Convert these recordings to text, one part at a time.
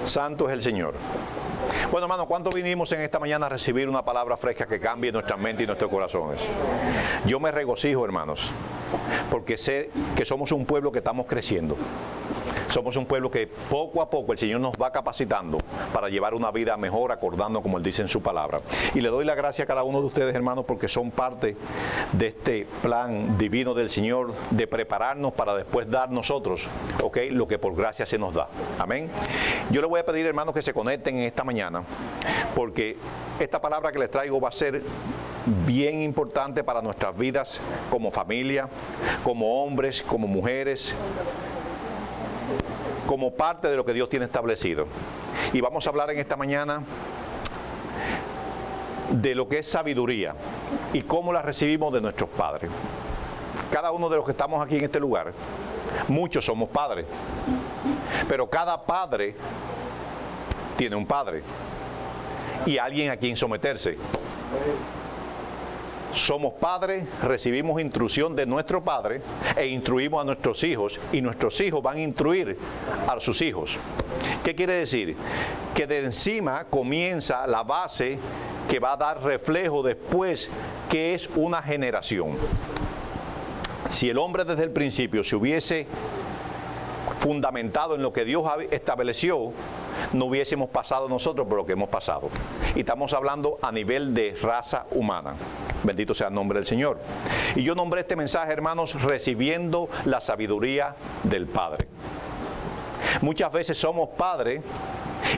Santo es el Señor. Bueno, hermano, ¿cuánto vinimos en esta mañana a recibir una palabra fresca que cambie nuestra mente y nuestros corazones? Yo me regocijo, hermanos, porque sé que somos un pueblo que estamos creciendo. Somos un pueblo que poco a poco el Señor nos va capacitando para llevar una vida mejor, acordando como Él dice en su palabra. Y le doy la gracia a cada uno de ustedes, hermanos, porque son parte de este plan divino del Señor de prepararnos para después dar nosotros, ¿ok?, lo que por gracia se nos da. Amén. Yo les voy a pedir, hermanos, que se conecten en esta mañana, porque esta palabra que les traigo va a ser bien importante para nuestras vidas como familia, como hombres, como mujeres, como parte de lo que Dios tiene establecido. Y vamos a hablar en esta mañana de lo que es sabiduría y cómo la recibimos de nuestros padres. Cada uno de los que estamos aquí en este lugar, muchos somos padres, pero cada padre tiene un padre y alguien a quien someterse. Somos padres, recibimos instrucción de nuestro padre e instruimos a nuestros hijos, y nuestros hijos van a instruir a sus hijos. ¿Qué quiere decir? Que de encima comienza la base que va a dar reflejo después, que es una generación. Si el hombre desde el principio se hubiese fundamentado en lo que Dios estableció, no hubiésemos pasado nosotros por lo que hemos pasado. Y estamos hablando a nivel de raza humana. Bendito sea el nombre del Señor. Y yo nombré este mensaje, hermanos, recibiendo la sabiduría del Padre. Muchas veces somos padres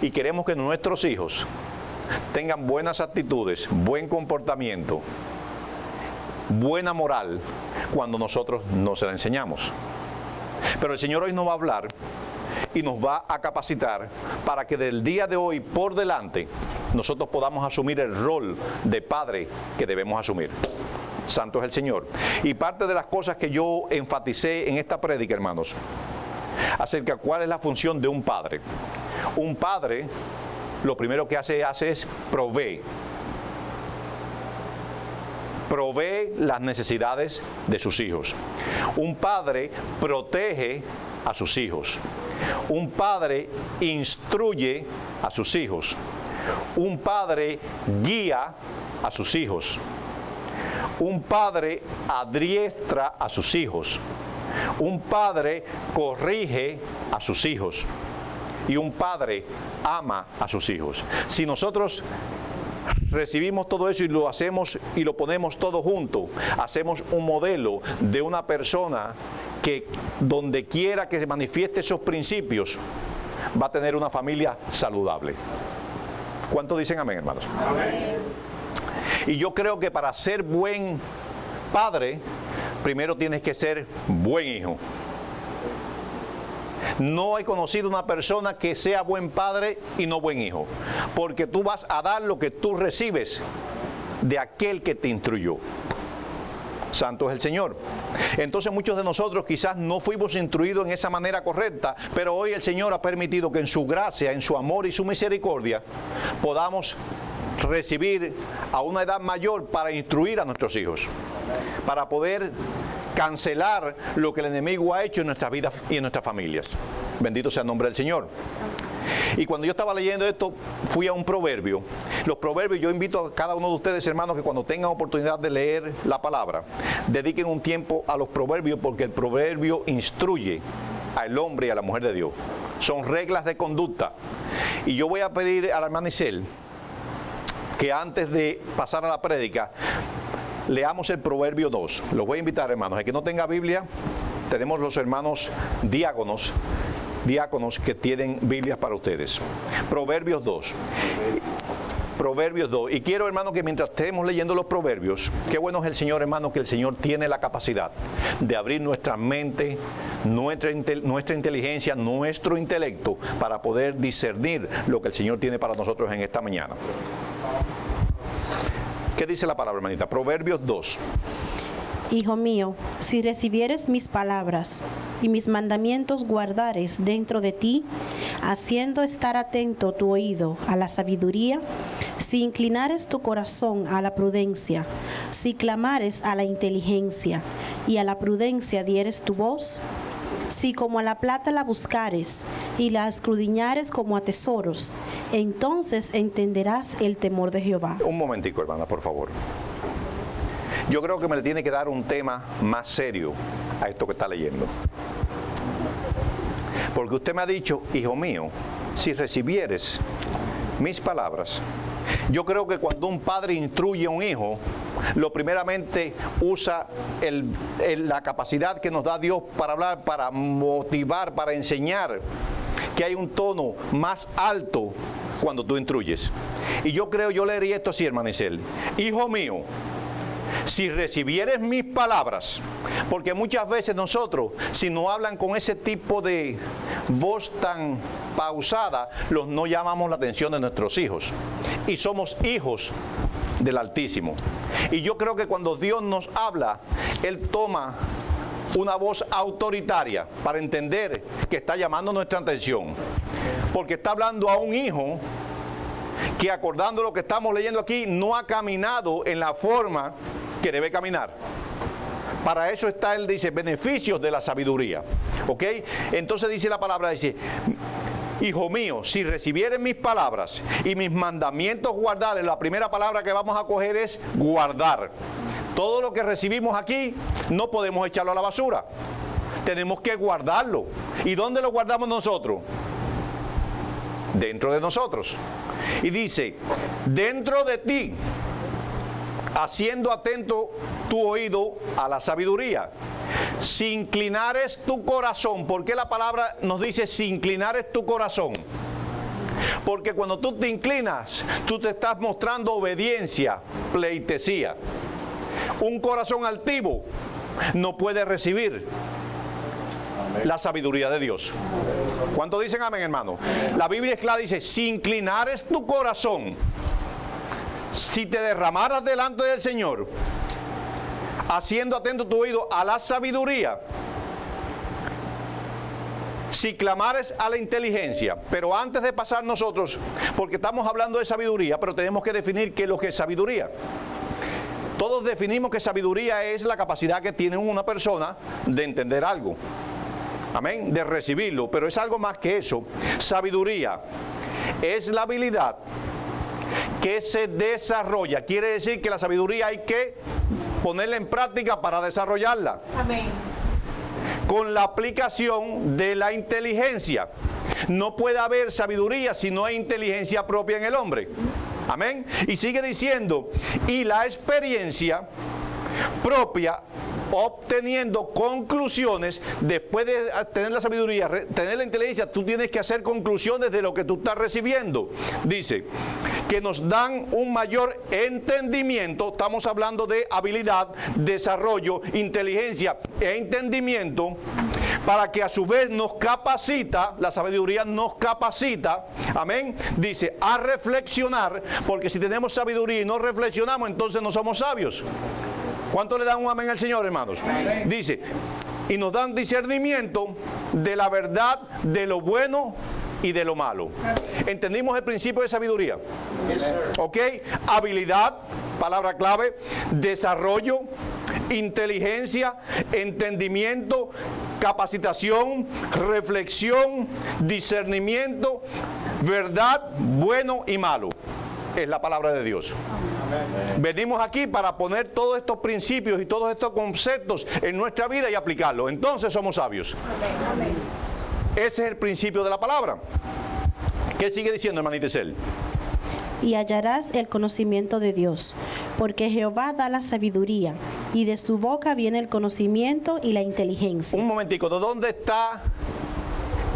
y queremos que nuestros hijos tengan buenas actitudes, buen comportamiento, buena moral, cuando nosotros no se la enseñamos. Pero el Señor hoy nos va a hablar y nos va a capacitar para que del día de hoy por delante nosotros podamos asumir el rol de padre que debemos asumir. Santo es el Señor. Y parte de las cosas que yo enfaticé en esta prédica, hermanos, acerca de cuál es la función de un padre. Un padre, lo primero que hace es provee las necesidades de sus hijos. Un padre protege a sus hijos. Un padre instruye a sus hijos. Un padre guía a sus hijos. Un padre adiestra a sus hijos. Un padre corrige a sus hijos. Y un padre ama a sus hijos. Si nosotros recibimos todo eso y lo hacemos y lo ponemos todo junto, hacemos un modelo de una persona que donde quiera que se manifieste esos principios va a tener una familia saludable. ¿Cuántos dicen amén, hermanos? Amén. Y yo creo que para ser buen padre, primero tienes que ser buen hijo. No he conocido una persona que sea buen padre y no buen hijo, porque tú vas a dar lo que tú recibes de aquel que te instruyó. Santo es el Señor. Entonces muchos de nosotros quizás no fuimos instruidos en esa manera correcta, pero hoy el Señor ha permitido que en su gracia, en su amor y su misericordia podamos recibir a una edad mayor para instruir a nuestros hijos, para poder cancelar lo que el enemigo ha hecho en nuestras vidas y en nuestras familias. Bendito sea el nombre del Señor. Y cuando yo estaba leyendo esto, fui a un proverbio. Los proverbios, yo invito a cada uno de ustedes, hermanos, que cuando tengan oportunidad de leer la palabra, dediquen un tiempo a los proverbios, porque el proverbio instruye al hombre y a la mujer de Dios. Son reglas de conducta. Y yo voy a pedir a la hermana Isel que antes de pasar a la prédica, leamos el Proverbio 2. Los voy a invitar, hermanos. El que no tenga Biblia, tenemos los hermanos diáconos que tienen Biblias para ustedes. Proverbios 2. Proverbios 2. Y quiero, hermano, que mientras estemos leyendo los proverbios, qué bueno es el Señor, hermano, que el Señor tiene la capacidad de abrir nuestra mente, nuestra inteligencia, nuestro intelecto, para poder discernir lo que el Señor tiene para nosotros en esta mañana. ¿Qué dice la palabra, hermanita? Proverbios 2. Hijo mío, si recibieres mis palabras y mis mandamientos guardares dentro de ti, haciendo estar atento tu oído a la sabiduría, si inclinares tu corazón a la prudencia, si clamares a la inteligencia y a la prudencia dieres tu voz, si como a la plata la buscares y la escudriñares como a tesoros, entonces entenderás el temor de Jehová. Un momentico, hermana, por favor. Yo creo que me le tiene que dar un tema más serio a esto que está leyendo. Porque usted me ha dicho, hijo mío, si recibieres mis palabras. Yo creo que cuando un padre instruye a un hijo, lo primeramente usa la capacidad que nos da Dios para hablar, para motivar, para enseñar, que hay un tono más alto cuando tú instruyes. Y yo creo, yo leería esto así, hermana Isel: hijo mío, si recibieres mis palabras, porque muchas veces nosotros, si nos hablan con ese tipo de voz tan pausada, no llamamos la atención de nuestros hijos. Y somos hijos del Altísimo. Y yo creo que cuando Dios nos habla, Él toma una voz autoritaria para entender que está llamando nuestra atención. Porque está hablando a un hijo que, acordando lo que estamos leyendo aquí, no ha caminado en la forma que debe caminar. Para eso está, él dice, beneficios de la sabiduría. ¿Ok? Entonces dice la palabra, dice: hijo mío, si recibieres mis palabras y mis mandamientos guardares. La primera palabra que vamos a coger es guardar. Todo lo que recibimos aquí no podemos echarlo a la basura. Tenemos que guardarlo. ¿Y dónde lo guardamos nosotros? Dentro de nosotros. Y dice: dentro de ti, haciendo atento tu oído a la sabiduría. Si inclinares tu corazón. ¿Por qué la palabra nos dice si inclinares tu corazón? Porque cuando tú te inclinas, tú te estás mostrando obediencia, pleitesía. Un corazón altivo no puede recibir la sabiduría de Dios. ¿Cuánto dicen amén, hermano? La Biblia es clara, dice: si inclinares tu corazón, si te derramaras delante del Señor, haciendo atento tu oído a la sabiduría, si clamares a la inteligencia. Pero antes de pasar nosotros, porque estamos hablando de sabiduría, pero tenemos que definir qué es lo que es sabiduría. Todos definimos que sabiduría es la capacidad que tiene una persona de entender algo. Amén, de recibirlo, pero es algo más que eso. Sabiduría es la habilidad que se desarrolla. Quiere decir que la sabiduría hay que ponerla en práctica para desarrollarla. Amén. Con la aplicación de la inteligencia. No puede haber sabiduría si no hay inteligencia propia en el hombre. Amén. Y sigue diciendo: y la experiencia propia, obteniendo conclusiones. Después de tener la sabiduría, tener la inteligencia, tú tienes que hacer conclusiones de lo que tú estás recibiendo. Dice que nos dan un mayor entendimiento. Estamos hablando de habilidad, desarrollo, inteligencia e entendimiento, para que a su vez nos capacita, la sabiduría nos capacita, amén, dice, a reflexionar, porque si tenemos sabiduría y no reflexionamos, entonces no somos sabios. ¿Cuánto le dan un amén al Señor, hermanos? Amén. Dice, y nos dan discernimiento de la verdad, de lo bueno y de lo malo. ¿Entendimos el principio de sabiduría? Yes, sir. ¿Ok? Habilidad, palabra clave, desarrollo, inteligencia, entendimiento, capacitación, reflexión, discernimiento, verdad, bueno y malo. Es la palabra de Dios. Amén. Venimos aquí para poner todos estos principios y todos estos conceptos en nuestra vida y aplicarlos. Entonces somos sabios. Amén. Ese es el principio de la palabra. ¿Qué sigue diciendo, hermanita Isel? Y hallarás el conocimiento de Dios, porque Jehová da la sabiduría, y de su boca viene el conocimiento y la inteligencia. Un momentico, ¿de dónde está?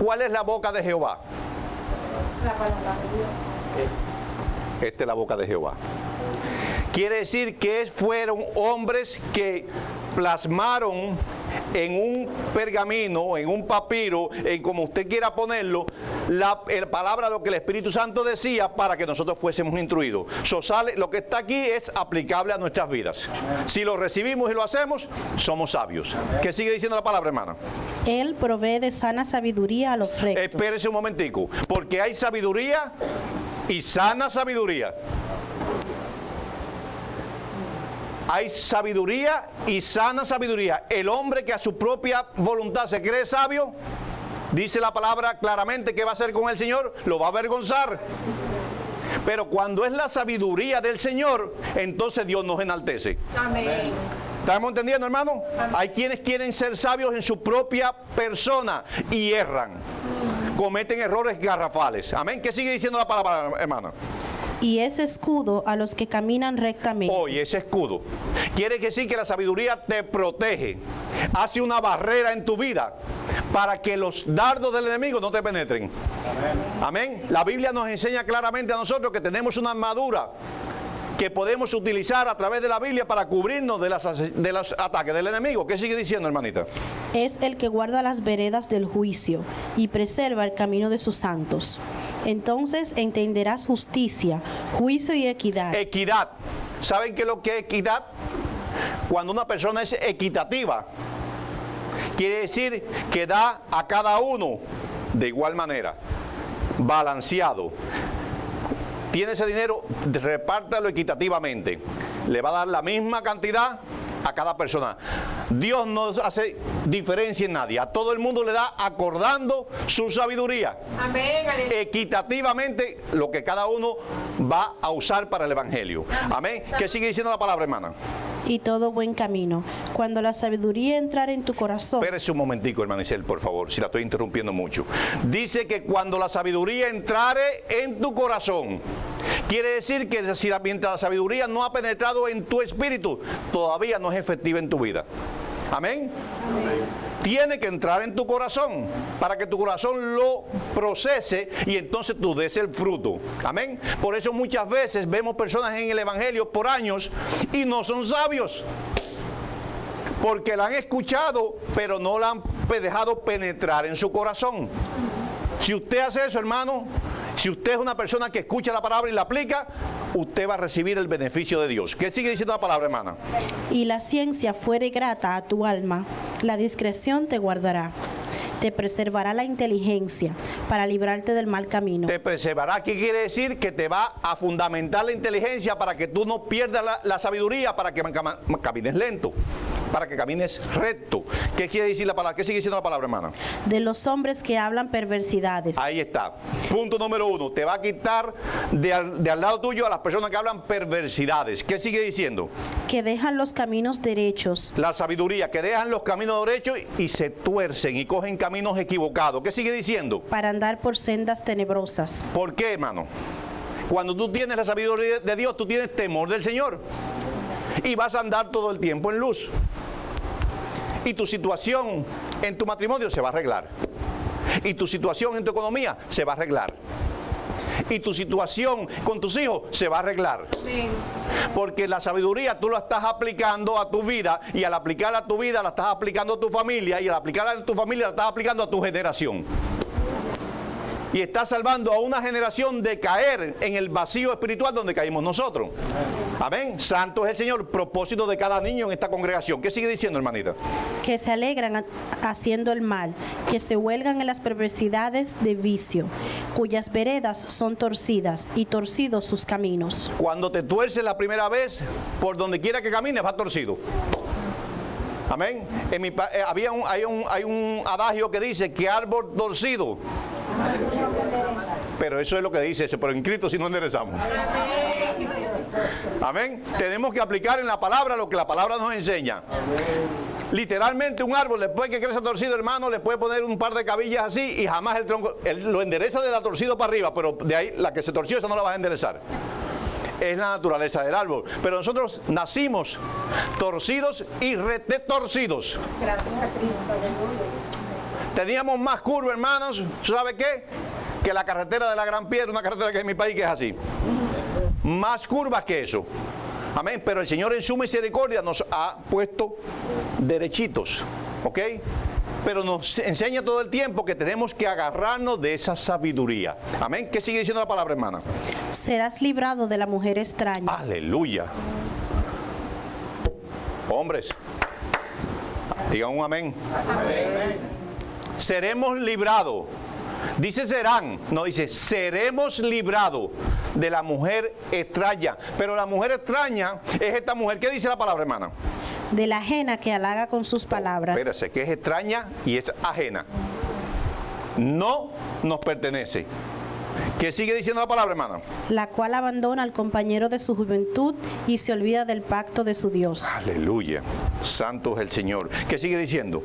¿Cuál es la boca de Jehová? La palabra de Dios. Esta es la boca de Jehová. Quiere decir que fueron hombres que plasmaron en un pergamino, en un papiro, en como usted quiera ponerlo, la palabra, lo que el Espíritu Santo decía para que nosotros fuésemos instruidos. Lo que está aquí es aplicable a nuestras vidas. Si lo recibimos y lo hacemos, somos sabios. ¿Qué sigue diciendo la palabra, hermana? Él provee de sana sabiduría a los rectos. Espérese un momentico, porque hay sabiduría y sana sabiduría. Hay sabiduría y sana sabiduría. El hombre que a su propia voluntad se cree sabio, dice la palabra claramente que va a hacer con el Señor, lo va a avergonzar. Pero cuando es la sabiduría del Señor, entonces Dios nos enaltece. Amén. ¿Estamos entendiendo, hermano? Hay quienes quieren ser sabios en su propia persona y erran. Cometen errores garrafales. Amén. ¿Qué sigue diciendo la palabra, hermano? Y es escudo a los que caminan rectamente. Oye, ese escudo quiere decir que la sabiduría te protege, hace una barrera en tu vida para que los dardos del enemigo no te penetren. Amén. La Biblia nos enseña claramente a nosotros que tenemos una armadura que podemos utilizar a través de la Biblia para cubrirnos de los ataques del enemigo. ¿Qué sigue diciendo, hermanita? Es el que guarda las veredas del juicio y preserva el camino de sus santos. Entonces entenderás justicia, juicio y equidad. Equidad. ¿Saben qué es lo que es equidad? Cuando una persona es equitativa, quiere decir que da a cada uno de igual manera, balanceado. Tiene ese dinero, repártalo equitativamente. Le va a dar la misma cantidad a cada persona. Dios no hace diferencia en nadie. A todo el mundo le da acordando su sabiduría. Amén. Equitativamente lo que cada uno va a usar para el evangelio. Amén. ¿Qué sigue diciendo la palabra, hermana? Y todo buen camino. Cuando la sabiduría entrare en tu corazón. Espérese un momentico, hermana Isel, por favor, si la estoy interrumpiendo mucho. Dice que cuando la sabiduría entrare en tu corazón, quiere decir que mientras la sabiduría no ha penetrado en tu espíritu, todavía no es efectiva en tu vida. Amén. Amén. Tiene que entrar en tu corazón para que tu corazón lo procese y entonces tú des el fruto. Amén. Por eso muchas veces vemos personas en el evangelio por años y no son sabios, porque la han escuchado pero no la han dejado penetrar en su corazón. Si usted hace eso, hermano, si usted es una persona que escucha la palabra y la aplica, usted va a recibir el beneficio de Dios. ¿Qué sigue diciendo la palabra, hermana? Y la ciencia fuere grata a tu alma, la discreción te guardará. Te preservará la inteligencia para librarte del mal camino. Te preservará, ¿qué quiere decir? Que te va a fundamentar la inteligencia para que tú no pierdas la sabiduría, para que camines lento, para que camines recto. ¿Qué quiere decir la palabra? ¿Qué sigue diciendo la palabra, hermana? De los hombres que hablan perversidades. Ahí está. Punto número 1. Te va a quitar de al lado tuyo a las personas que hablan perversidades. ¿Qué sigue diciendo? Que dejan los caminos derechos. La sabiduría, que dejan los caminos derechos y se tuercen y cogen caminos equivocados. ¿Qué sigue diciendo? Para andar por sendas tenebrosas. ¿Por qué, hermano? Cuando tú tienes la sabiduría de Dios, tú tienes temor del Señor. Y vas a andar todo el tiempo en luz. Y tu situación en tu matrimonio se va a arreglar. Y tu situación en tu economía se va a arreglar. Y tu situación con tus hijos se va a arreglar. Porque la sabiduría tú la estás aplicando a tu vida, y al aplicarla a tu vida la estás aplicando a tu familia, y al aplicarla a tu familia la estás aplicando a tu generación. Y estás salvando a una generación de caer en el vacío espiritual donde caímos nosotros. Amén. Santo es el Señor. Propósito de cada niño en esta congregación. ¿Qué sigue diciendo, hermanita? Que se alegran haciendo el mal, que se huelgan en las perversidades de vicio, cuyas veredas son torcidas y torcidos sus caminos. Cuando te tuerces la primera vez, por donde quiera que camines va torcido. Amén. Hay un adagio que dice que árbol torcido. Pero eso es lo que dice eso, pero en Cristo si no enderezamos. Amén. Tenemos que aplicar en la palabra lo que la palabra nos enseña. Literalmente un árbol, después que crece torcido, hermano, le puede poner un par de cabillas así y jamás el tronco, lo endereza de la torcido para arriba, pero de ahí la que se torció, esa no la vas a enderezar. Es la naturaleza del árbol. Pero nosotros nacimos torcidos y retorcidos. Teníamos más curva, hermanos, ¿sabe qué? Que la carretera de la Gran Piedra, una carretera que en mi país que es así. Más curvas que eso. Amén. Pero el Señor en su misericordia nos ha puesto derechitos. ¿Ok? Pero nos enseña todo el tiempo que tenemos que agarrarnos de esa sabiduría. Amén. ¿Qué sigue diciendo la palabra, hermana? Serás librado de la mujer extraña. Aleluya. Hombres, digan un amén. Amén. Seremos librados. Dice serán, no dice seremos librados de la mujer extraña. Pero la mujer extraña es esta mujer. ¿Qué dice la palabra, hermana? De la ajena que halaga con sus palabras. Espérese, que es extraña y es ajena. no nos pertenece. ¿Qué sigue diciendo la palabra, hermana? La cual abandona al compañero de su juventud y se olvida del pacto de su Dios. Aleluya. Santo es el Señor. ¿Qué sigue diciendo?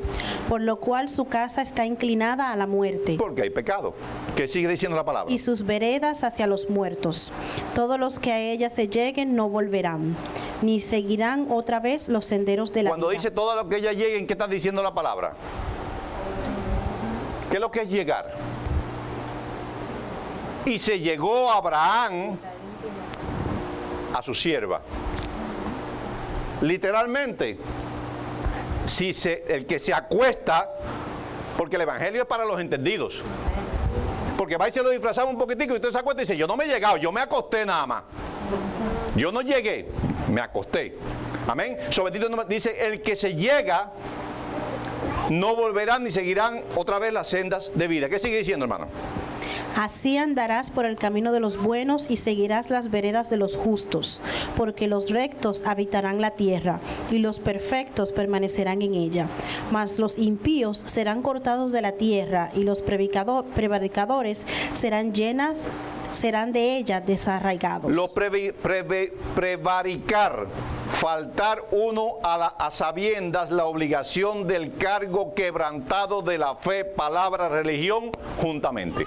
Por lo cual su casa está inclinada a la muerte. Porque hay pecado. ¿Qué sigue diciendo la palabra? Y sus veredas hacia los muertos. Todos los que a ella se lleguen no volverán, ni seguirán otra vez los senderos de la Cuando vida. dice todo lo que ella lleguen, ¿qué está diciendo la palabra? ¿Qué es lo que es llegar? Y se llegó Abraham a su sierva. Literalmente, el que se acuesta, porque el evangelio es para los entendidos. Porque va y se lo disfrazamos un poquitico y usted se acuesta y dice, yo no me he llegado, yo me acosté nada más. Yo no llegué, me acosté. Amén. Dice, el que se llega, no volverán ni seguirán otra vez las sendas de vida. ¿Qué sigue diciendo, hermano? Así andarás por el camino de los buenos y seguirás las veredas de los justos, porque los rectos habitarán la tierra y los perfectos permanecerán en ella. Mas los impíos serán cortados de la tierra y los prevaricadores serán de ella desarraigados. Los prevaricar, faltar uno a sabiendas la obligación del cargo quebrantado de la fe, palabra, religión, juntamente.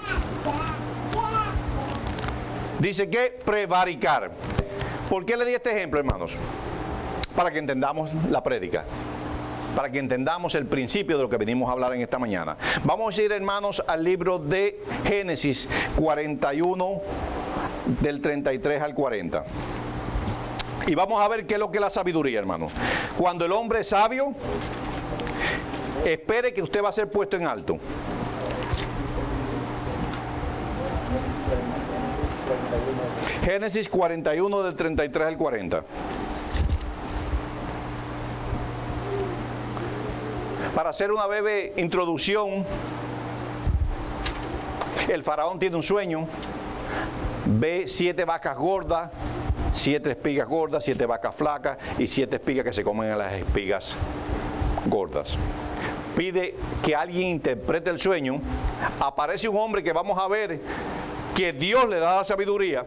Dice que prevaricar. ¿Por qué le di este ejemplo, hermanos? Para que entendamos la prédica, para que entendamos el principio de lo que venimos a hablar en esta mañana. Vamos a ir, hermanos, al libro de Génesis 41, del 33 al 40. Y vamos a ver qué es lo que es la sabiduría, hermanos. Cuando el hombre es sabio, espere que usted va a ser puesto en alto. Génesis 41, del 33 al 40. Para hacer una breve introducción, el faraón tiene un sueño, ve 7 vacas gordas, 7 espigas gordas, 7 vacas flacas y 7 espigas que se comen a las espigas gordas. Pide que alguien interprete el sueño. Aparece un hombre que vamos a ver que Dios le da la sabiduría,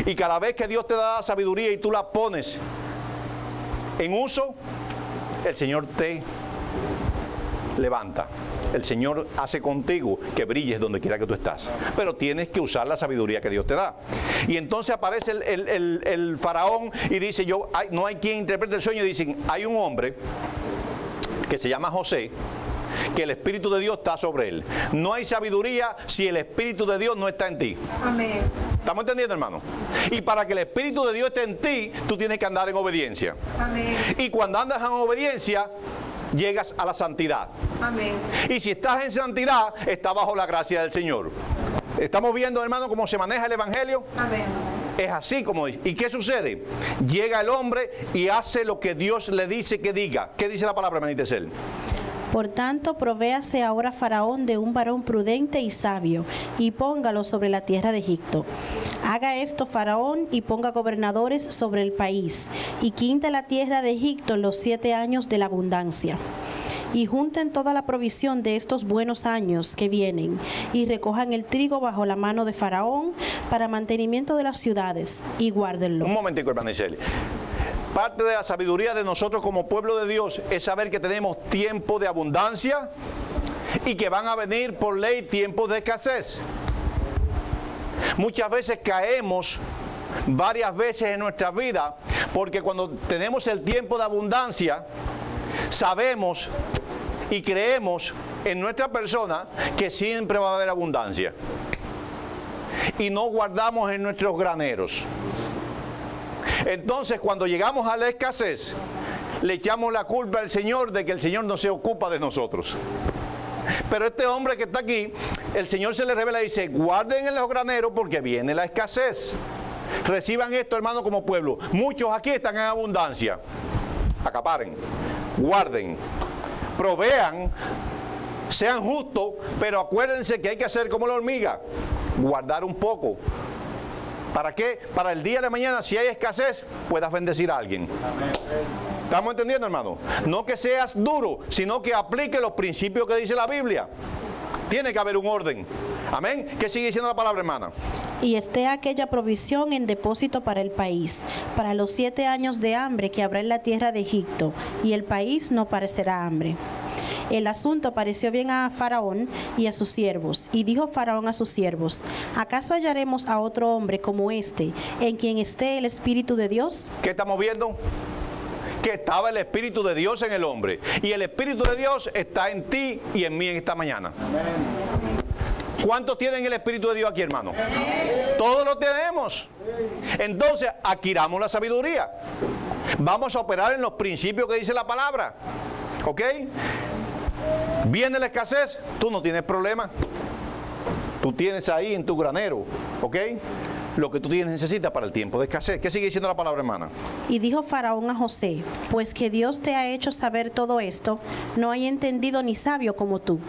y cada vez que Dios te da la sabiduría y tú la pones en uso, el Señor te levanta. El Señor hace contigo que brilles donde quiera que tú estás. Pero tienes que usar la sabiduría que Dios te da. Y entonces aparece el faraón y dice, no hay quien interprete el sueño. Y dicen, hay un hombre que se llama José, que el Espíritu de Dios está sobre él. No hay sabiduría si el Espíritu de Dios no está en ti. Amén. ¿Estamos entendiendo, hermano? Y para que el Espíritu de Dios esté en ti, tú tienes que andar en obediencia. Amén. Y cuando andas en obediencia, llegas a la santidad. Amén. Y si estás en santidad, estás bajo la gracia del Señor. ¿Estamos viendo, hermano, cómo se maneja el Evangelio? Amén. Es así como dice. ¿Y qué sucede? Llega el hombre y hace lo que Dios le dice que diga. ¿Qué dice la palabra, hermanita Esel? Por tanto, provéase ahora Faraón de un varón prudente y sabio, y póngalo sobre la tierra de Egipto. Haga esto Faraón y ponga gobernadores sobre el país, y quinte la tierra de Egipto en los 7 años de la abundancia. Y junten toda la provisión de estos buenos años que vienen, y recojan el trigo bajo la mano de Faraón para mantenimiento de las ciudades, y guárdenlo. Un momentico, hermana Iseli. Parte de la sabiduría de nosotros como pueblo de Dios es saber que tenemos tiempo de abundancia y que van a venir por ley tiempos de escasez. Muchas veces caemos varias veces en nuestra vida porque cuando tenemos el tiempo de abundancia sabemos y creemos en nuestra persona que siempre va a haber abundancia y no guardamos en nuestros graneros. Entonces, cuando llegamos a la escasez, le echamos la culpa al Señor de que el Señor no se ocupa de nosotros. Pero este hombre que está aquí, el Señor se le revela y dice, guarden en los graneros porque viene la escasez. Reciban esto, hermano, como pueblo. Muchos aquí están en abundancia. Acaparen, guarden, provean, sean justos, pero acuérdense que hay que hacer como la hormiga, guardar un poco. ¿Para qué? Para el día de mañana, si hay escasez, puedas bendecir a alguien. Amén. ¿Estamos entendiendo, hermano? No que seas duro, sino que aplique los principios que dice la Biblia. Tiene que haber un orden. Amén. ¿Qué sigue diciendo la palabra, hermana? Y esté aquella provisión en depósito para el país, para los 7 años de hambre que habrá en la tierra de Egipto, y el país no parecerá hambre. El asunto pareció bien a Faraón y a sus siervos, y dijo Faraón a sus siervos: ¿acaso hallaremos a otro hombre como este, en quien esté el Espíritu de Dios? ¿Qué estamos viendo? Que estaba el Espíritu de Dios en el hombre. Y el Espíritu de Dios está en ti y en mí en esta mañana. ¿Cuántos tienen el Espíritu de Dios aquí, hermano? Todos lo tenemos. Entonces, adquiramos la sabiduría. Vamos a operar en los principios que dice la palabra. ¿Ok? Viene la escasez, tú no tienes problema. Tú tienes ahí en tu granero, ¿ok? Lo que tú tienes necesitas para el tiempo de escasez. ¿Qué sigue diciendo la palabra, hermana? Y dijo Faraón a José: pues que Dios te ha hecho saber todo esto, no hay entendido ni sabio como tú.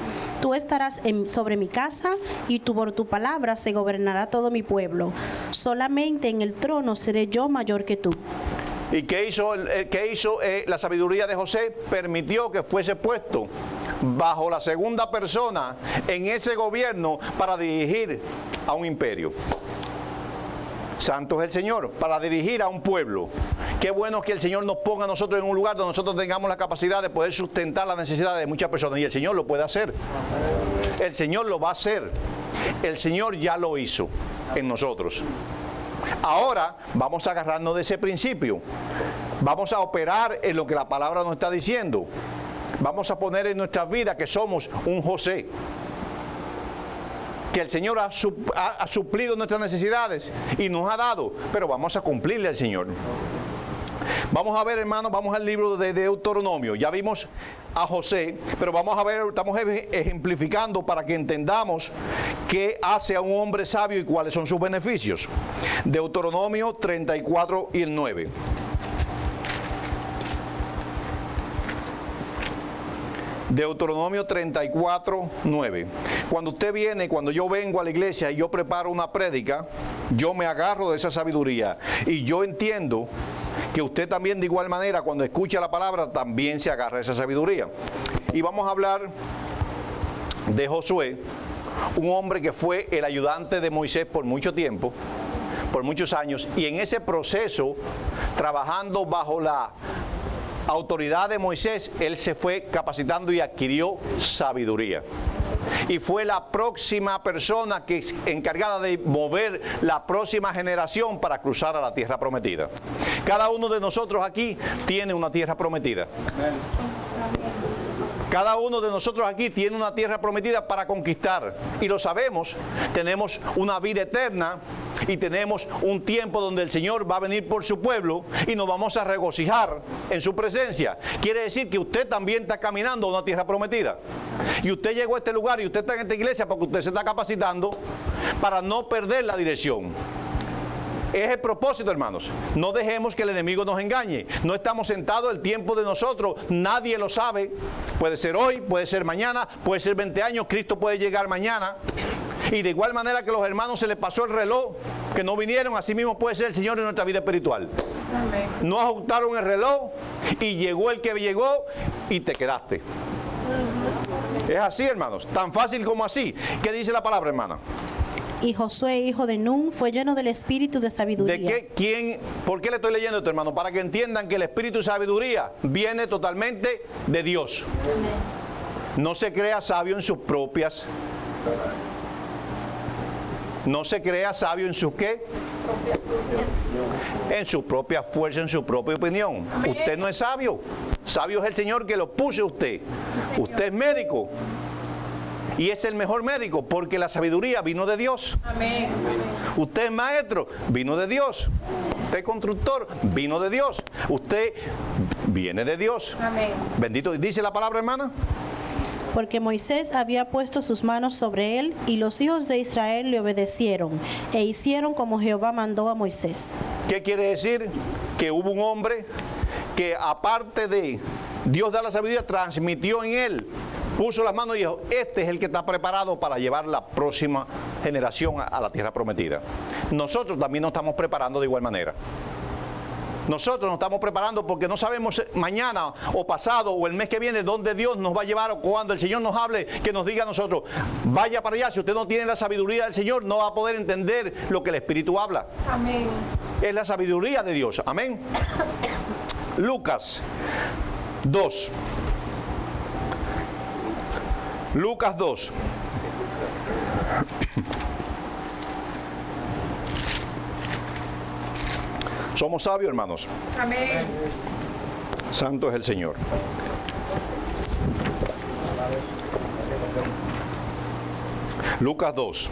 Tú estarás sobre mi casa, y por tu palabra se gobernará todo mi pueblo. Solamente en el trono seré yo mayor que tú. ¿Y qué hizo la sabiduría de José? Permitió que fuese puesto bajo la segunda persona en ese gobierno para dirigir a un imperio. Santo es el Señor, para dirigir a un pueblo. Qué bueno que el Señor nos ponga a nosotros en un lugar donde nosotros tengamos la capacidad de poder sustentar las necesidades de muchas personas. Y el Señor lo puede hacer. El Señor lo va a hacer. El Señor ya lo hizo en nosotros. Ahora vamos a agarrarnos de ese principio. Vamos a operar en lo que la palabra nos está diciendo. Vamos a poner en nuestras vidas que somos un José. Que el Señor ha suplido nuestras necesidades y nos ha dado, pero vamos a cumplirle al Señor. Vamos a ver, hermanos, vamos al libro de Deuteronomio. Ya vimos a José, pero vamos a ver, estamos ejemplificando para que entendamos qué hace a un hombre sabio y cuáles son sus beneficios. Deuteronomio 34 y el 9. Deuteronomio 34, 9. Cuando usted viene, cuando yo vengo a la iglesia y yo preparo una prédica, yo me agarro de esa sabiduría. Y yo entiendo que usted también de igual manera, cuando escucha la palabra, también se agarra de esa sabiduría. Y vamos a hablar de Josué, un hombre que fue el ayudante de Moisés por mucho tiempo, por muchos años, y en ese proceso, trabajando bajo la autoridad de Moisés, él se fue capacitando y adquirió sabiduría. Y fue la próxima persona que es encargada de mover la próxima generación para cruzar a la tierra prometida. Cada uno de nosotros aquí tiene una tierra prometida. Cada uno de nosotros aquí tiene una tierra prometida para conquistar. Y lo sabemos, tenemos una vida eterna y tenemos un tiempo donde el Señor va a venir por su pueblo y nos vamos a regocijar en su presencia. Quiere decir que usted también está caminando a una tierra prometida. Y usted llegó a este lugar y usted está en esta iglesia porque usted se está capacitando para no perder la dirección. Es el propósito, hermanos. No dejemos que el enemigo nos engañe. No estamos sentados el tiempo de nosotros. Nadie lo sabe. Puede ser hoy, puede ser mañana, puede ser 20 años. Cristo puede llegar mañana. Y de igual manera que los hermanos se les pasó el reloj, que no vinieron, así mismo puede ser el Señor en nuestra vida espiritual. Amén. No ajustaron el reloj y llegó el que llegó y te quedaste. Es así, hermanos. Tan fácil como así. ¿Qué dice la palabra, hermana? Y Josué, hijo de Nun, fue lleno del espíritu de sabiduría. ¿De qué? ¿Por qué le estoy leyendo esto, hermano? Para que entiendan que el espíritu de sabiduría viene totalmente de Dios. No se crea sabio en sus propias. No se crea sabio en sus ¿qué? En su propia fuerza, en su propia opinión. Usted no es sabio. Sabio es el Señor que lo puso usted. Usted es médico. Y es el mejor médico porque la sabiduría vino de Dios. Amén. Usted es maestro, vino de Dios. Usted es constructor, vino de Dios. Usted viene de Dios. Amén. Bendito. ¿Dice la palabra, hermana? Porque Moisés había puesto sus manos sobre él, y los hijos de Israel le obedecieron, e hicieron como Jehová mandó a Moisés. ¿Qué quiere decir? Que hubo un hombre que, aparte de Dios dar la sabiduría, transmitió en él, puso las manos y dijo: este es el que está preparado para llevar la próxima generación a la tierra prometida. Nosotros también nos estamos preparando de igual manera. Nosotros nos estamos preparando porque no sabemos mañana o pasado o el mes que viene dónde Dios nos va a llevar o cuando el Señor nos hable, que nos diga a nosotros, vaya para allá. Si usted no tiene la sabiduría del Señor, no va a poder entender lo que el Espíritu habla. Amén. Es la sabiduría de Dios. Amén. Lucas 2. Lucas 2. Somos sabios, hermanos. Amén. Santo es el Señor. Lucas 2.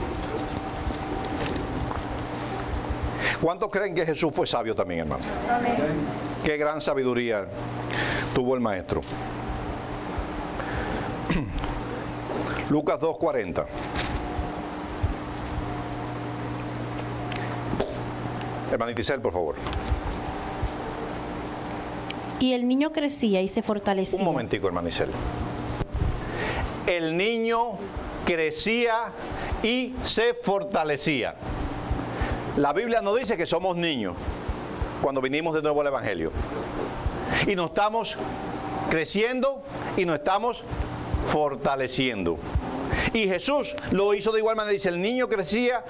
¿Cuántos creen que Jesús fue sabio también, hermano? Amén. Qué gran sabiduría tuvo el maestro. Lucas 2:40. Hermanita Isel, por favor. Y el niño crecía y se fortalecía. Un momentico, hermana Isel. El niño crecía y se fortalecía. La Biblia nos dice que somos niños cuando vinimos de nuevo al Evangelio. Y nos estamos creciendo y nos estamos fortaleciendo. Y Jesús lo hizo de igual manera. Dice, el niño crecía,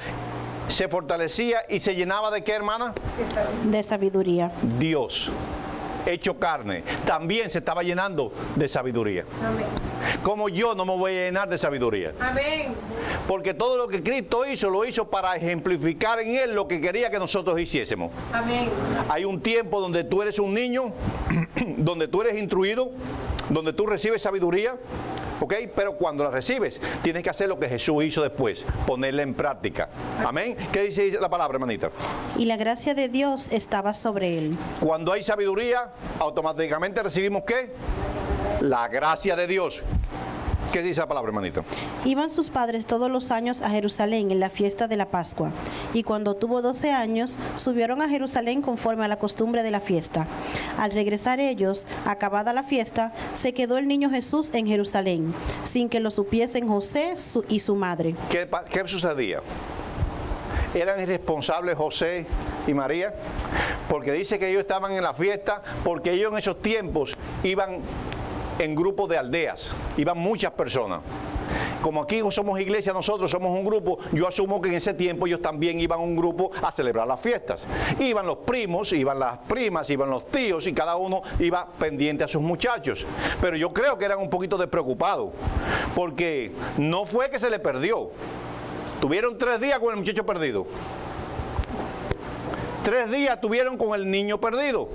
se fortalecía y se llenaba ¿de qué, hermana? De sabiduría. Dios, hecho carne, también se estaba llenando de sabiduría. Amén. Como yo no me voy a llenar de sabiduría. Amén. Porque todo lo que Cristo hizo, lo hizo para ejemplificar en Él lo que quería que nosotros hiciésemos. Amén. Hay un tiempo donde tú eres un niño, donde tú eres instruido, donde tú recibes sabiduría, ¿ok? Pero cuando la recibes, tienes que hacer lo que Jesús hizo después, ponerla en práctica. Amén. ¿Qué dice la palabra, hermanita? Y la gracia de Dios estaba sobre él. Cuando hay sabiduría, automáticamente recibimos ¿qué? La gracia de Dios. ¿Qué dice la palabra, hermanita? Iban sus padres todos los años a Jerusalén en la fiesta de la Pascua, y cuando tuvo 12 años, subieron a Jerusalén conforme a la costumbre de la fiesta. Al regresar ellos, acabada la fiesta, se quedó el niño Jesús en Jerusalén, sin que lo supiesen José y su madre. ¿Qué sucedía? ¿Eran irresponsables José y María? Porque dice que ellos estaban en la fiesta, porque ellos en esos tiempos iban en grupos de aldeas, iban muchas personas. Como aquí somos iglesia, nosotros somos un grupo, yo asumo que en ese tiempo ellos también iban a un grupo a celebrar las fiestas. Iban los primos, iban las primas, iban los tíos y cada uno iba pendiente a sus muchachos. Pero yo creo que eran un poquito despreocupados, porque no fue que se le perdió. Tuvieron 3 días con el muchacho perdido. 3 días tuvieron con el niño perdido.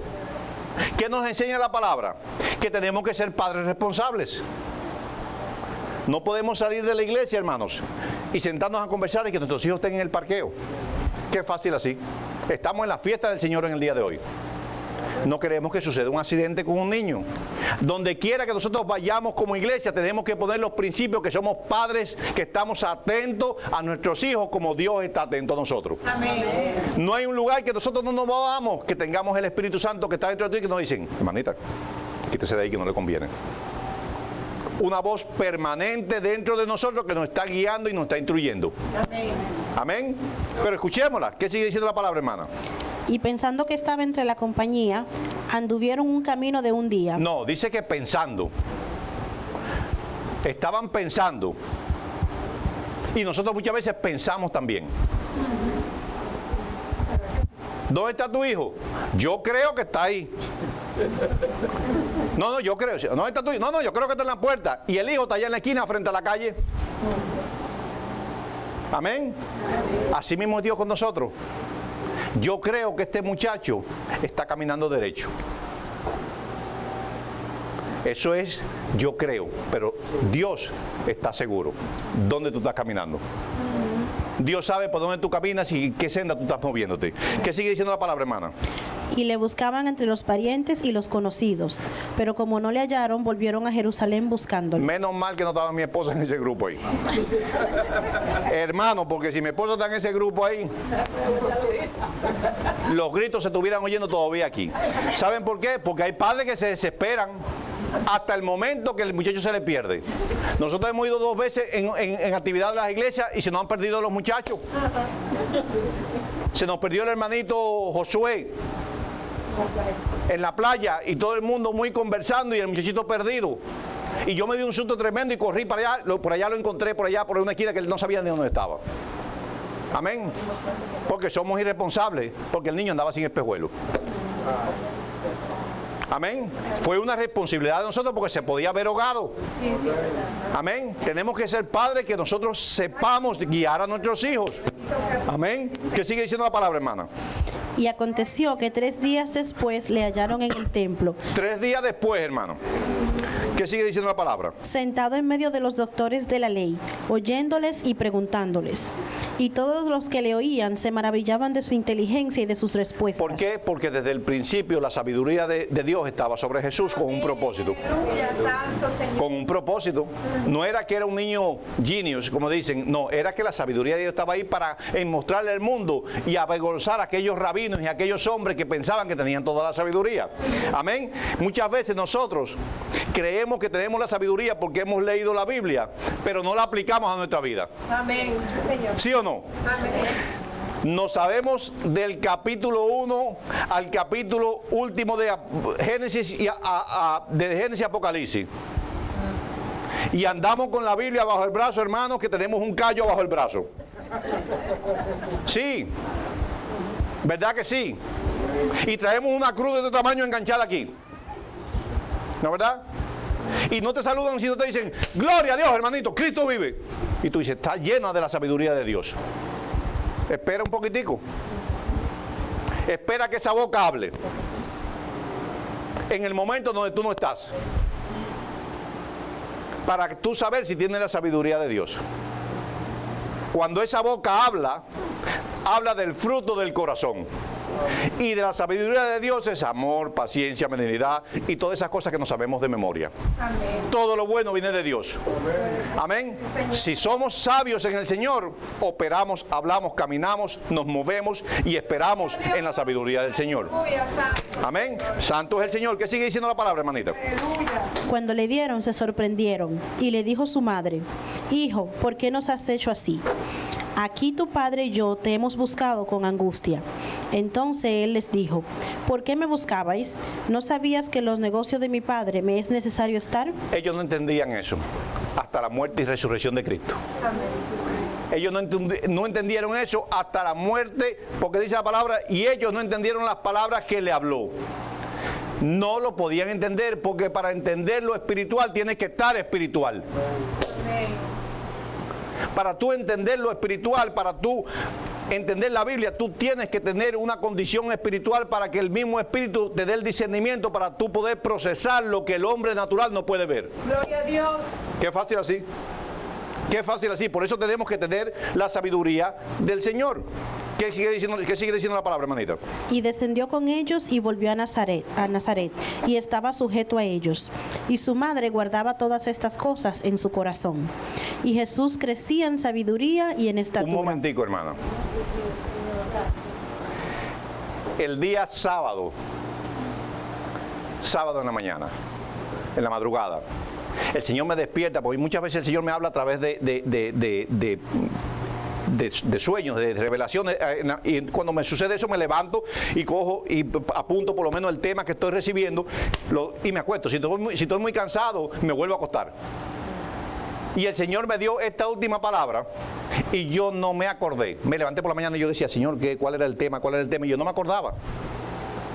¿Qué nos enseña la palabra? Que tenemos que ser padres responsables. No podemos salir de la iglesia, hermanos, y sentarnos a conversar y que nuestros hijos estén en el parqueo. Qué fácil así. Estamos en la fiesta del Señor en el día de hoy. No queremos que suceda un accidente con un niño. Donde quiera que nosotros vayamos como iglesia, tenemos que poner los principios que somos padres, que estamos atentos a nuestros hijos como Dios está atento a nosotros. Amén. No hay un lugar que nosotros no nos movamos, que tengamos el Espíritu Santo que está dentro de ti y que nos dicen, hermanita, quítese de ahí que no le conviene. Una voz permanente dentro de nosotros que nos está guiando y nos está instruyendo. Amén. Amén. Pero escuchémosla. ¿Qué sigue diciendo la palabra, hermana? Y pensando que estaba entre la compañía, anduvieron un camino de un día. No, dice que pensando. Estaban pensando. Y nosotros muchas veces pensamos también. ¿Dónde está tu hijo? Yo creo que está ahí. No, yo creo. ¿Dónde está tu hijo? No, yo creo que está en la puerta. Y el hijo está allá en la esquina frente a la calle. Amén. Así mismo es Dios con nosotros. Yo creo que este muchacho está caminando derecho. Eso es, yo creo, pero Dios está seguro dónde tú estás caminando. Dios sabe por dónde tú caminas y qué senda tú estás moviéndote. ¿Qué sigue diciendo la palabra, hermana? Y le buscaban entre los parientes y los conocidos, pero como no le hallaron, volvieron a Jerusalén buscándolo. Menos mal que no estaba mi esposa en ese grupo ahí. Hermano, porque si mi esposa está en ese grupo ahí, los gritos se estuvieran oyendo todavía aquí. ¿Saben por qué? Porque hay padres que se desesperan hasta el momento que el muchacho se le pierde. Nosotros hemos ido 2 veces en actividad de las iglesias y se nos han perdido los muchachos. Se nos perdió el hermanito Josué. en la playa y todo el mundo muy conversando y el muchachito perdido. Y yo me di un susto tremendo y corrí para allá, por allá lo encontré, por allá, por una esquina que él no sabía ni dónde estaba. Amén. Porque somos irresponsables, porque el niño andaba sin espejuelo. Amén. Fue una responsabilidad de nosotros porque se podía haber ahogado. Amén. Tenemos que ser padres que nosotros sepamos guiar a nuestros hijos. Amén. ¿Qué sigue diciendo la palabra, hermana? Y aconteció que 3 días después le hallaron en el templo, 3 días después, hermano. ¿Qué sigue diciendo la palabra? sentado en medio de los doctores de la ley, oyéndoles y preguntándoles. Y todos los que le oían se maravillaban de su inteligencia y de sus respuestas. ¿Por qué? Porque desde el principio la sabiduría de Dios estaba sobre Jesús con un propósito. Con un propósito. No era que era un niño genius, como dicen. No, era que la sabiduría de Dios estaba ahí para mostrarle al mundo y avergonzar a aquellos rabinos y a aquellos hombres que pensaban que tenían toda la sabiduría. Amén. Muchas veces nosotros creemos que tenemos la sabiduría porque hemos leído la Biblia, pero no la aplicamos a nuestra vida. Amén, Señor. ¿Sí o no? Amén. No sabemos del capítulo 1 al capítulo último de Génesis y de Génesis a Apocalipsis. Y andamos con la Biblia bajo el brazo, hermanos, que tenemos un callo bajo el brazo. Sí. ¿Verdad que sí? Y traemos una cruz de este tamaño enganchada aquí. ¿No es verdad? Y no te saludan si no te dicen, gloria a Dios, hermanito, Cristo vive. Y tú dices, está llena de la sabiduría de Dios. Espera un poquitico. Espera que esa boca hable. En el momento donde tú no estás. Para tú saber si tienes la sabiduría de Dios. Cuando esa boca habla, habla del fruto del corazón. Y de la sabiduría de Dios es amor, paciencia, benignidad y todas esas cosas que no sabemos de memoria. Amén. Todo lo bueno viene de Dios. Amén. Si somos sabios en el Señor, operamos, hablamos, caminamos, nos movemos y esperamos en la sabiduría del Señor. Aleluya, santo. Amén. Santo es el Señor. ¿Qué sigue diciendo la palabra, hermanita? Aleluya. Cuando le vieron, se sorprendieron, y le dijo su madre, Hijo, ¿por qué nos has hecho así? Aquí tu padre y yo te hemos buscado con angustia. Entonces él les dijo, ¿por qué me buscabais? ¿No sabías que en los negocios de mi padre me es necesario estar? Ellos no entendían eso hasta la muerte y resurrección de Cristo. Ellos no entendieron eso hasta la muerte, porque dice la palabra, y ellos no entendieron las palabras que le habló. No lo podían entender, porque para entender lo espiritual tienes que estar espiritual. Para tú entender lo espiritual, para tú entender la Biblia, tú tienes que tener una condición espiritual para que el mismo Espíritu te dé el discernimiento para tú poder procesar lo que el hombre natural no puede ver. Gloria a Dios. Qué fácil así. Qué fácil así. Por eso tenemos que tener la sabiduría del Señor. ¿Qué sigue diciendo la palabra, hermanita? Y descendió con ellos y volvió a Nazaret, y estaba sujeto a ellos. Y su madre guardaba todas estas cosas en su corazón. Y Jesús crecía en sabiduría y en estatura. Un momentico, hermano. El día sábado en la mañana, en la madrugada, el Señor me despierta, porque muchas veces el Señor me habla a través de sueños, de revelaciones, y cuando me sucede eso me levanto y cojo y apunto por lo menos el tema que estoy recibiendo y me acuesto. Si estoy muy cansado, me vuelvo a acostar. Y el Señor me dio esta última palabra y yo no me acordé. Me levanté por la mañana y yo decía, Señor, ¿cuál era el tema? ¿Cuál era el tema? Y yo no me acordaba.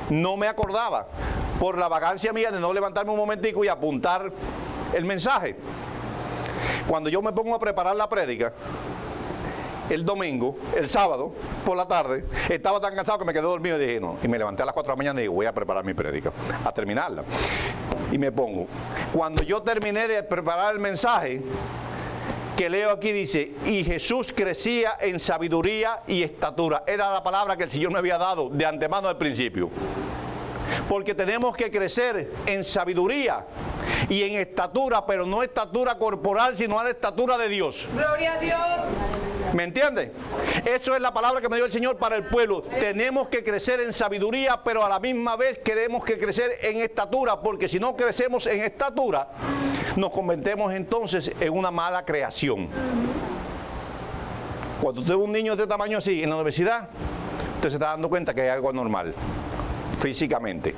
No me acordaba por la vagancia mía de no levantarme un momentico y apuntar el mensaje. Cuando yo me pongo a preparar la prédica, el domingo, el sábado, por la tarde, estaba tan cansado que me quedé dormido y dije, no. Y me levanté a las 4 de la mañana y digo, voy a preparar mi prédica, a terminarla. Y me pongo. Cuando yo terminé de preparar el mensaje, que leo aquí dice, y Jesús crecía en sabiduría y estatura. Era la palabra que el Señor me había dado de antemano al principio. Porque tenemos que crecer en sabiduría y en estatura, pero no estatura corporal, sino a la estatura de Dios. Gloria a Dios. ¿Me entienden? Eso es la palabra que me dio el Señor para el pueblo. Tenemos que crecer en sabiduría, pero a la misma vez tenemos que crecer en estatura, porque si no crecemos en estatura, nos convertimos entonces en una mala creación. Cuando usted ve un niño de este tamaño así en la universidad, usted se está dando cuenta que hay algo anormal. físicamente.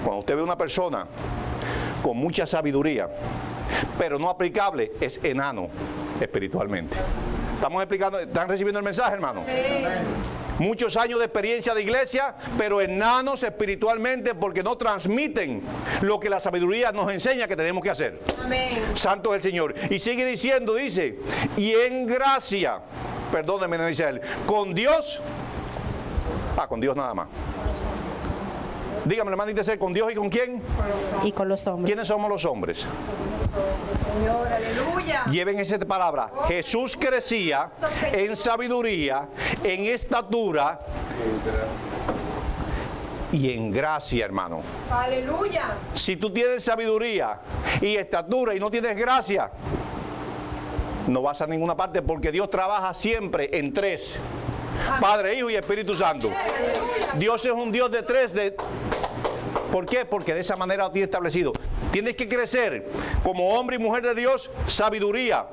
Cuando usted ve una persona con mucha sabiduría, pero no aplicable, es enano espiritualmente. ¿Estamos explicando? ¿Están recibiendo el mensaje, hermano? Muchos años de experiencia de iglesia, pero enanos espiritualmente porque no transmiten lo que la sabiduría nos enseña que tenemos que hacer. Amén. Santo es el Señor. Y sigue diciendo, dice, y en gracia, perdóneme, no dice él, con Dios, con Dios nada más. Dígame, hermano, dice, ¿con Dios y con quién? Y con los hombres. ¿Quiénes somos los hombres? Señor, aleluya. Lleven esa palabra. Jesús crecía en sabiduría, en estatura y en gracia, hermano. Aleluya. Si tú tienes sabiduría y estatura y no tienes gracia, no vas a ninguna parte, porque Dios trabaja siempre en tres: Padre, Hijo y Espíritu Santo. Dios es un Dios de tres. ¿Por qué? Porque de esa manera lo tiene establecido. Tienes que crecer como hombre y mujer de Dios, sabiduría,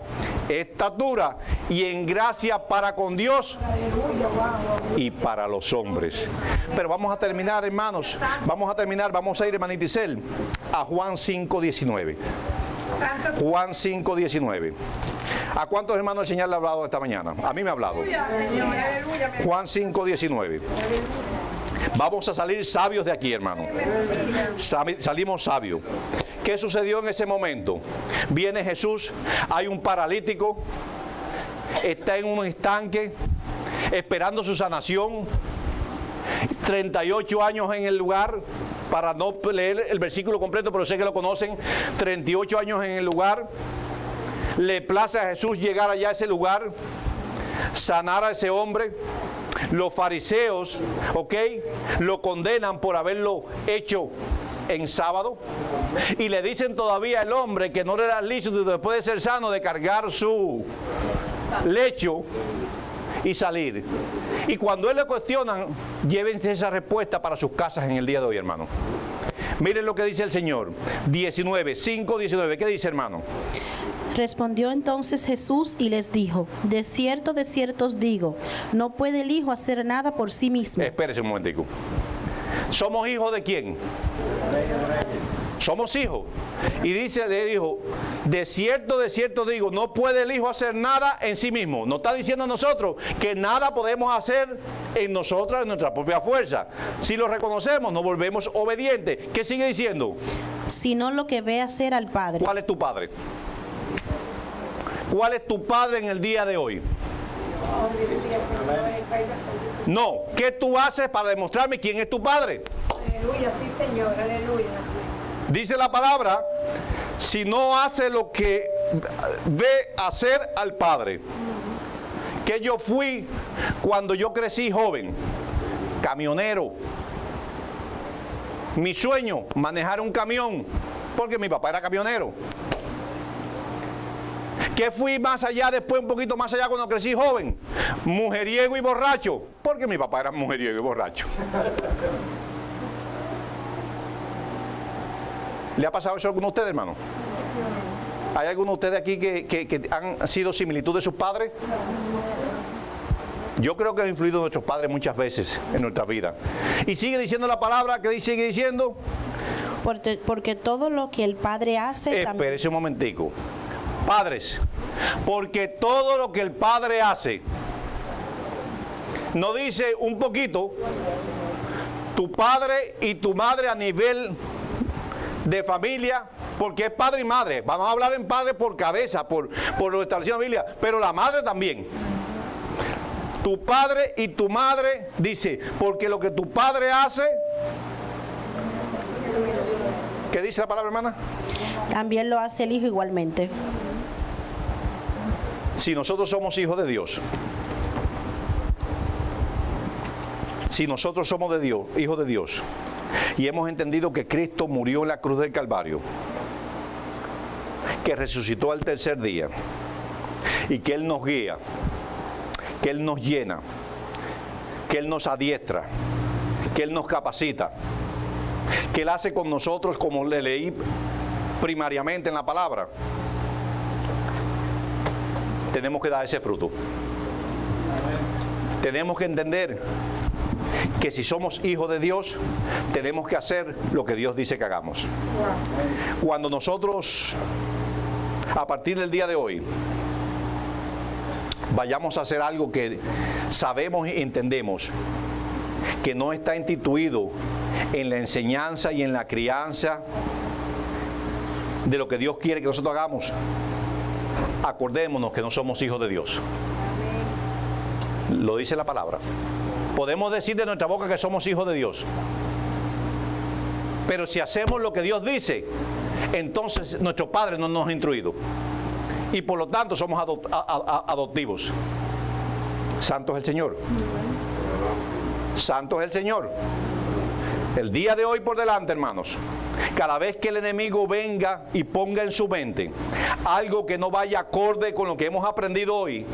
estatura y en gracia para con Dios y para los hombres. Pero vamos a terminar, hermanos. Vamos a ir, hermanita Isel, a Juan 5:19. Juan 5:19. ¿A cuántos hermanos el Señor le ha hablado esta mañana? A mí me ha hablado. Juan 5:19. Vamos a salir sabios de aquí, hermano. Salimos sabios. ¿Qué sucedió en ese momento? Viene Jesús, hay un paralítico, está en un estanque, esperando su sanación. 38 años en el lugar, para no leer el versículo completo, pero sé que lo conocen. 38 años en el lugar. Le place a Jesús llegar allá a ese lugar, sanar a ese hombre. Los fariseos, lo condenan por haberlo hecho en sábado, y le dicen todavía al hombre que no le era lícito, después de ser sano, de cargar su lecho y salir. Y cuando él le cuestionan, llévense esa respuesta para sus casas en el día de hoy, hermano. Miren lo que dice el Señor. 5:19. ¿Qué dice, hermano? Respondió entonces Jesús y les dijo: de cierto os digo, no puede el Hijo hacer nada por sí mismo. Espérese un momentico. ¿Somos hijos de quién? Somos hijos. Y le dijo, de cierto digo, no puede el Hijo hacer nada en sí mismo. No está diciendo a nosotros que nada podemos hacer en nosotras, en nuestra propia fuerza. Si lo reconocemos, nos volvemos obedientes. ¿Qué sigue diciendo? Sino lo que ve hacer al Padre. ¿Cuál es tu Padre? ¿Cuál es tu Padre en el día de hoy? No, ¿qué tú haces para demostrarme quién es tu Padre? Aleluya, sí, Señor, aleluya. Dice la palabra, si no hace lo que ve hacer al Padre. Que yo fui cuando yo crecí joven, camionero. Mi sueño, manejar un camión, porque mi papá era camionero. Que fui más allá, después un poquito más allá cuando crecí joven, mujeriego y borracho, porque mi papá era mujeriego y borracho. ¿Le ha pasado eso a alguno de ustedes, hermano? ¿Hay alguno de ustedes aquí que han sido similitud de sus padres? Yo creo que han influido nuestros padres muchas veces en nuestra vida. Y sigue diciendo la palabra, que sigue diciendo. Porque todo lo que el Padre hace... Espérese un momentico. Padres, porque todo lo que el Padre hace, no dice un poquito, tu padre y tu madre a nivel de familia, porque es padre y madre. Vamos a hablar en padre por cabeza, por lo establecido en la Biblia, pero la madre también. Tu padre y tu madre, dice, porque lo que tu padre hace, ¿qué dice la palabra, hermana? También lo hace el Hijo igualmente. Si nosotros somos hijos de Dios, si nosotros somos de Dios, hijos de Dios, y hemos entendido que Cristo murió en la cruz del Calvario, que resucitó al tercer día, y que Él nos guía, que Él nos llena, que Él nos adiestra, que Él nos capacita, que Él hace con nosotros, como le leí primariamente en la palabra, tenemos que dar ese fruto. Tenemos que entender que si somos hijos de Dios, tenemos que hacer lo que Dios dice que hagamos. Cuando nosotros, a partir del día de hoy, vayamos a hacer algo que sabemos y entendemos que no está instituido en la enseñanza y en la crianza de lo que Dios quiere que nosotros hagamos, acordémonos que no somos hijos de Dios. Lo dice la palabra. Podemos decir de nuestra boca que somos hijos de Dios, pero si hacemos lo que Dios dice, entonces nuestro Padre no nos ha instruido y por lo tanto somos adoptivos. Santo es el Señor. Santo es el Señor. El día de hoy por delante, hermanos, cada vez que el enemigo venga y ponga en su mente algo que no vaya acorde con lo que hemos aprendido hoy,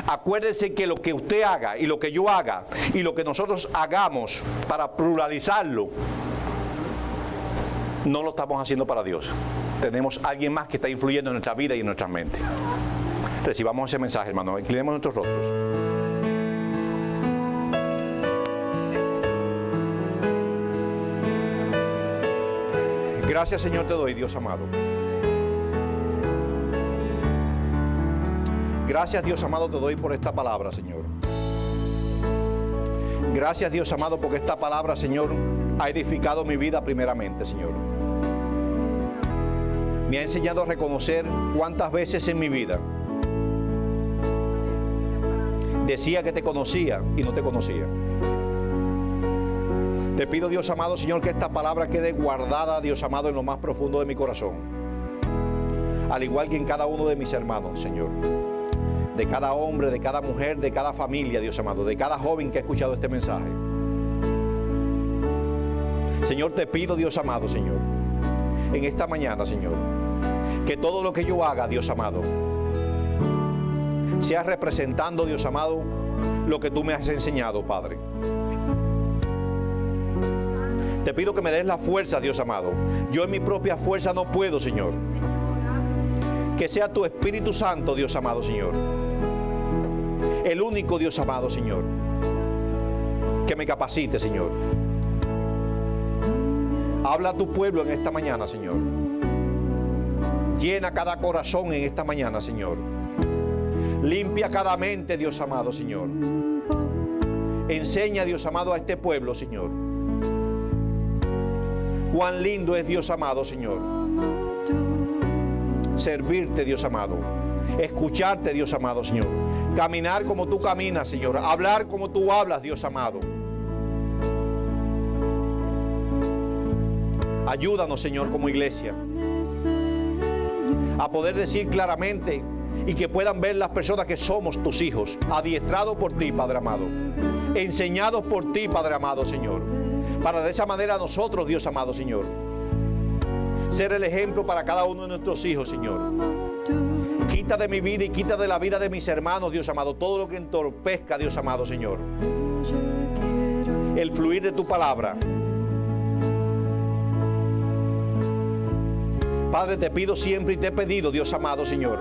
acuérdese que lo que usted haga y lo que yo haga y lo que nosotros hagamos para pluralizarlo, no lo estamos haciendo para Dios. Tenemos a alguien más que está influyendo en nuestra vida y en nuestras mentes. Recibamos ese mensaje, hermanos. Inclinemos nuestros rostros. Gracias, Señor, te doy, Dios amado. Gracias, Dios amado, te doy por esta palabra, Señor. Gracias, Dios amado, porque esta palabra, Señor, ha edificado mi vida primeramente, Señor. Me ha enseñado a reconocer cuántas veces en mi vida decía que te conocía y no te conocía. Te pido, Dios amado, Señor, que esta palabra quede guardada, Dios amado, en lo más profundo de mi corazón. Al igual que en cada uno de mis hermanos, Señor. De cada hombre, de cada mujer, de cada familia, Dios amado, de cada joven que ha escuchado este mensaje. Señor, te pido, Dios amado, Señor, en esta mañana, Señor, que todo lo que yo haga, Dios amado, sea representando, Dios amado, lo que tú me has enseñado, Padre. Te pido que me des la fuerza, Dios amado. Yo en mi propia fuerza no puedo, Señor. Que sea tu Espíritu Santo, Dios amado, Señor. El único Dios amado, Señor, que me capacite, Señor. Habla a tu pueblo en esta mañana, Señor. Llena cada corazón en esta mañana, Señor. Limpia cada mente, Dios amado, Señor. Enseña, Dios amado, a este pueblo, Señor. Cuán lindo es, Dios amado, Señor, servirte, Dios amado. Escucharte, Dios amado, Señor. Caminar como tú caminas, Señor. Hablar como tú hablas, Dios amado. Ayúdanos, Señor, como iglesia, a poder decir claramente y que puedan ver las personas que somos tus hijos, adiestrados por ti, Padre amado, enseñados por ti, Padre amado, Señor, para de esa manera nosotros, Dios amado, Señor, ser el ejemplo para cada uno de nuestros hijos, Señor. Quita de mi vida y quita de la vida de mis hermanos, Dios amado, todo lo que entorpezca, Dios amado, Señor, el fluir de tu palabra. Padre, te pido siempre y te he pedido, Dios amado, Señor,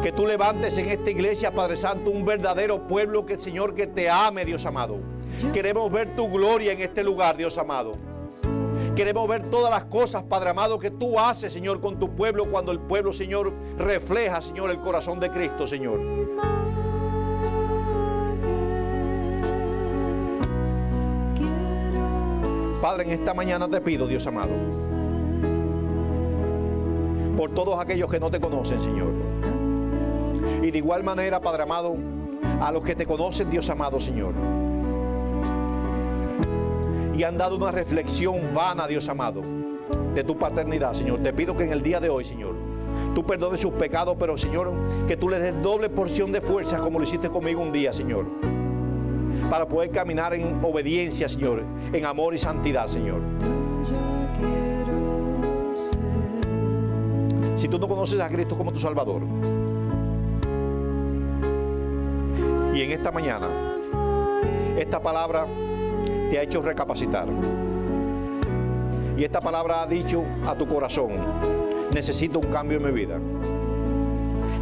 que tú levantes en esta iglesia, Padre Santo, un verdadero pueblo que, Señor, que te ame, Dios amado. Queremos ver tu gloria en este lugar, Dios amado. Queremos ver todas las cosas, Padre amado, que tú haces, Señor, con tu pueblo, cuando el pueblo, Señor, refleja, Señor, el corazón de Cristo, Señor. Padre, en esta mañana te pido, Dios amado, por todos aquellos que no te conocen, Señor. Y de igual manera, Padre amado, a los que te conocen, Dios amado, Señor, y han dado una reflexión vana, Dios amado, de tu paternidad, Señor. Te pido que en el día de hoy, Señor, tú perdones sus pecados, pero, Señor, que tú les des doble porción de fuerza como lo hiciste conmigo un día, Señor, para poder caminar en obediencia, Señor, en amor y santidad, Señor. Si tú no conoces a Cristo como tu Salvador, y en esta mañana esta palabra te ha hecho recapacitar, y esta palabra ha dicho a tu corazón: necesito un cambio en mi vida.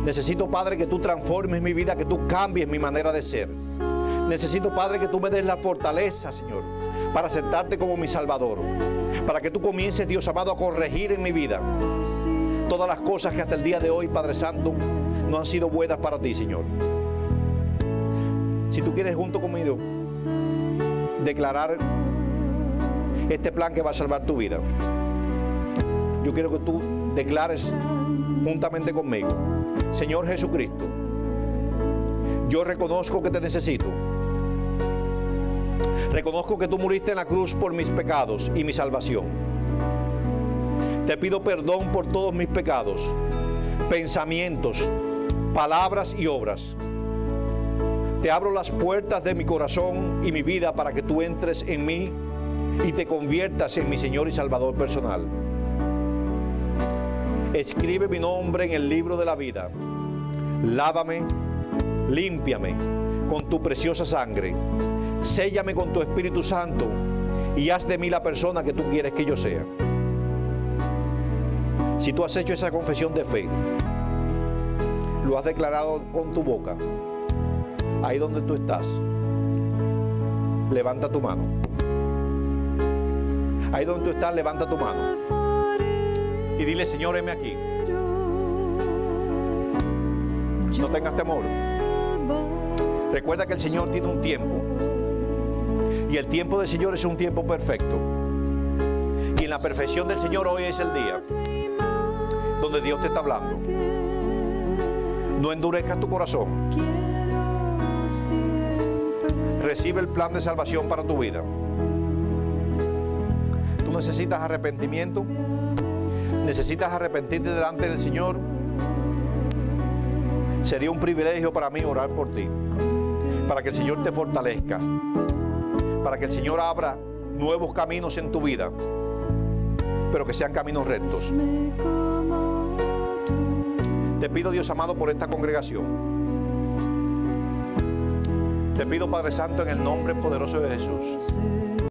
Necesito, Padre, que tú transformes mi vida, que tú cambies mi manera de ser. Necesito, Padre, que tú me des la fortaleza, Señor, para aceptarte como mi Salvador. Para que tú comiences, Dios amado, a corregir en mi vida todas las cosas que hasta el día de hoy, Padre Santo, no han sido buenas para ti, Señor. Si tú quieres junto conmigo declarar este plan que va a salvar tu vida, yo quiero que tú declares juntamente conmigo: Señor Jesucristo, yo reconozco que te necesito. Reconozco que tú muriste en la cruz por mis pecados y mi salvación. Te pido perdón por todos mis pecados, pensamientos, palabras y obras. Te abro las puertas de mi corazón y mi vida para que tú entres en mí y te conviertas en mi Señor y Salvador personal. Escribe mi nombre en el libro de la vida. Lávame, límpiame con tu preciosa sangre. Séllame con tu Espíritu Santo y haz de mí la persona que tú quieres que yo sea. Si tú has hecho esa confesión de fe, lo has declarado con tu boca, ahí donde tú estás, levanta tu mano. Ahí donde tú estás, levanta tu mano y dile: Señor, heme aquí. No tengas temor. Recuerda que el Señor tiene un tiempo, y el tiempo del Señor es un tiempo perfecto. Y en la perfección del Señor hoy es el día donde Dios te está hablando. No endurezcas tu corazón. Recibe el plan de salvación para tu vida. Tú necesitas arrepentimiento. Necesitas arrepentirte delante del Señor. Sería un privilegio para mí orar por ti, para que el Señor te fortalezca, para que el Señor abra nuevos caminos en tu vida, pero que sean caminos rectos. Te pido, Dios amado, por esta congregación. Te pido, Padre Santo, en el nombre poderoso de Jesús,